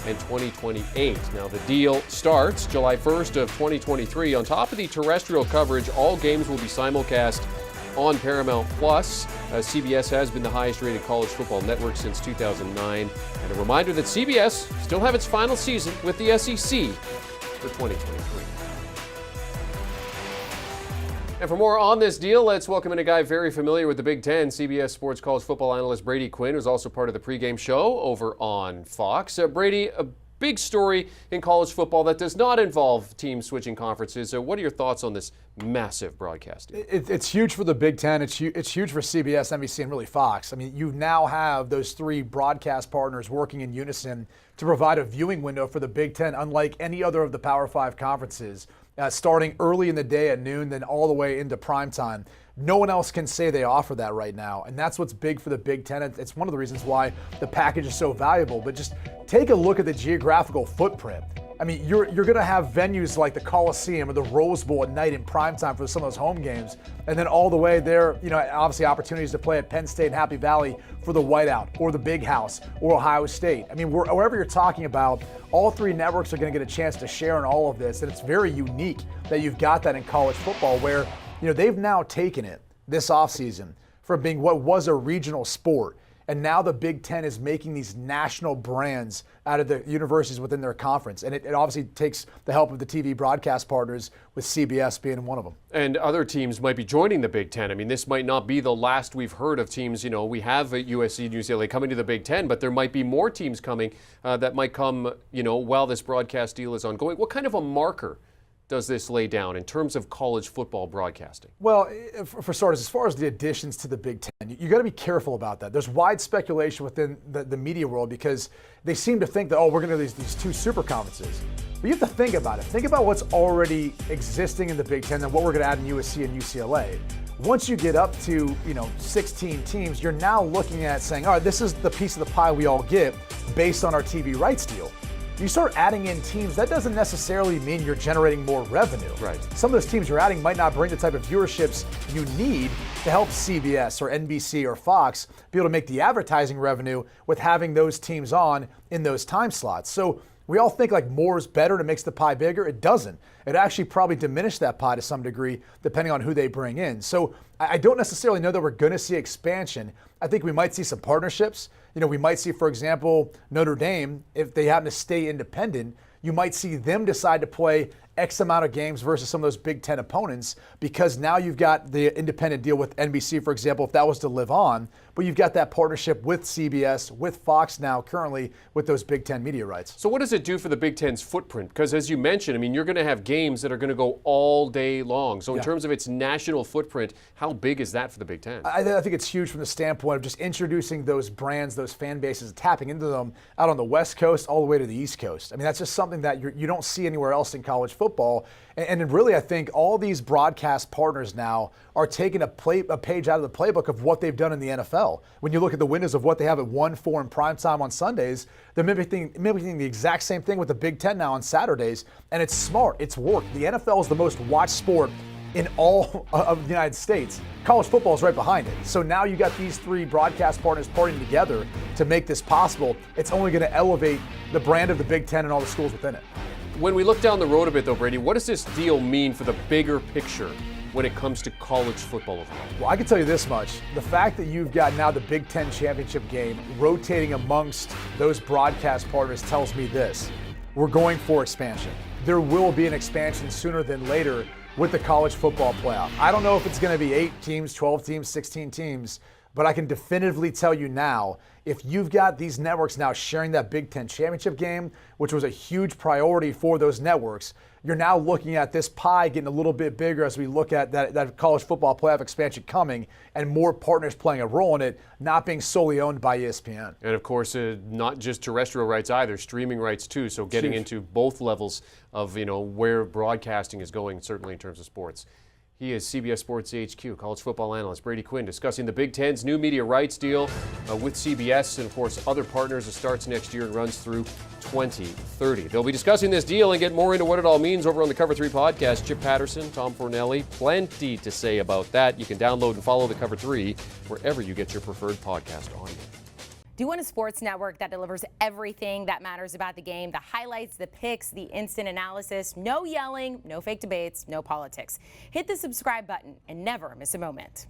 and 2028. Now, the deal starts July 1st of 2023. On top of the terrestrial coverage, all games will be simulcast on Paramount+. CBS has been the highest-rated college football network since 2009. And a reminder that CBS still have its final season with the SEC for 2023. And for more on this deal, let's welcome in a guy very familiar with the Big Ten, CBS Sports college football analyst Brady Quinn, who's also part of the pregame show over on Fox. Brady, a big story in college football that does not involve teams switching conferences. So what are your thoughts on this massive broadcast deal? It's huge for the Big Ten. It's huge for CBS, NBC, and really Fox. I mean, you now have those three broadcast partners working in unison to provide a viewing window for the Big Ten, unlike any other of the Power 5 conferences. Starting early in the day at noon, then all the way into prime time. No one else can say they offer that right now, and that's what's big for the Big Ten. It's one of the reasons why the package is so valuable. But just take a look at the geographical footprint. I mean, you're going to have venues like the Coliseum or the Rose Bowl at night in prime time for some of those home games, and then all the way there, obviously opportunities to play at Penn State and Happy Valley for the Whiteout or the Big House or Ohio State. I mean, wherever you're talking about, all three networks are going to get a chance to share in all of this, and it's very unique that you've got that in college football where, they've now taken it this offseason from being what was a regional sport. And now the Big Ten is making these national brands out of the universities within their conference. And it obviously takes the help of the TV broadcast partners, with CBS being one of them. And other teams might be joining the Big Ten. I mean, this might not be the last we've heard of teams. We have USC and UCLA coming to the Big Ten, but there might be more teams coming that might come, while this broadcast deal is ongoing. What kind of a marker does this lay down in terms of college football broadcasting? Well, for starters, as far as the additions to the Big Ten, you got to be careful about that. There's wide speculation within the media world because they seem to think that, we're going to have these two super conferences. But you have to think about it. Think about what's already existing in the Big Ten and what we're going to add in USC and UCLA. Once you get up to, 16 teams, you're now looking at saying, all right, this is the piece of the pie we all get based on our TV rights deal. You start adding in teams, that doesn't necessarily mean you're generating more revenue. Right. Some of those teams you're adding might not bring the type of viewerships you need to help CBS or NBC or Fox be able to make the advertising revenue with having those teams on in those time slots. So we all think like more is better, and it makes the pie bigger. It doesn't. It actually probably diminished that pie to some degree depending on who they bring in. So I don't necessarily know that we're going to see expansion. I think we might see some partnerships. We might see, for example, Notre Dame, if they happen to stay independent, you might see them decide to play X amount of games versus some of those Big Ten opponents, because now you've got the independent deal with NBC, for example, if that was to live on, but you've got that partnership with CBS, with Fox now currently with those Big Ten media rights. So what does it do for the Big Ten's footprint? Because as you mentioned, you're going to have games that are going to go all day long. So in terms of its national footprint, how big is that for the Big Ten? I think it's huge from the standpoint of just introducing those brands, those fan bases, tapping into them out on the West Coast all the way to the East Coast. That's just something that you don't see anywhere else in college football. And really, I think all these broadcast partners now are taking a page out of the playbook of what they've done in the NFL. When you look at the windows of what they have at 1-4 in primetime on Sundays, they're mimicking the exact same thing with the Big Ten now on Saturdays. And it's smart. It's worked. The NFL is the most watched sport in all of the United States. College football is right behind it. So now you got these three broadcast partners partnering together to make this possible. It's only going to elevate the brand of the Big Ten and all the schools within it. When we look down the road a bit, though, Brady, what does this deal mean for the bigger picture when it comes to college football overall? Well, I can tell you this much. The fact that you've got now the Big Ten championship game rotating amongst those broadcast partners tells me this. We're going for expansion. There will be an expansion sooner than later with the college football playoff. I don't know if it's going to be 8 teams, 12 teams, 16 teams, but I can definitively tell you now, if you've got these networks now sharing that Big Ten championship game, which was a huge priority for those networks, you're now looking at this pie getting a little bit bigger as we look at that college football playoff expansion coming and more partners playing a role in it, not being solely owned by ESPN. And of course, not just terrestrial rights either, streaming rights too. So getting into both levels of where broadcasting is going, certainly in terms of sports. He is CBS Sports HQ, college football analyst Brady Quinn, discussing the Big Ten's new media rights deal with CBS and, of course, other partners. It starts next year and runs through 2030. They'll be discussing this deal and get more into what it all means over on the Cover 3 podcast. Chip Patterson, Tom Fornelli, plenty to say about that. You can download and follow the Cover 3 wherever you get your preferred podcast audio. Do you want a sports network that delivers everything that matters about the game? The highlights, the picks, the instant analysis, no yelling, no fake debates, no politics. Hit the subscribe button and never miss a moment.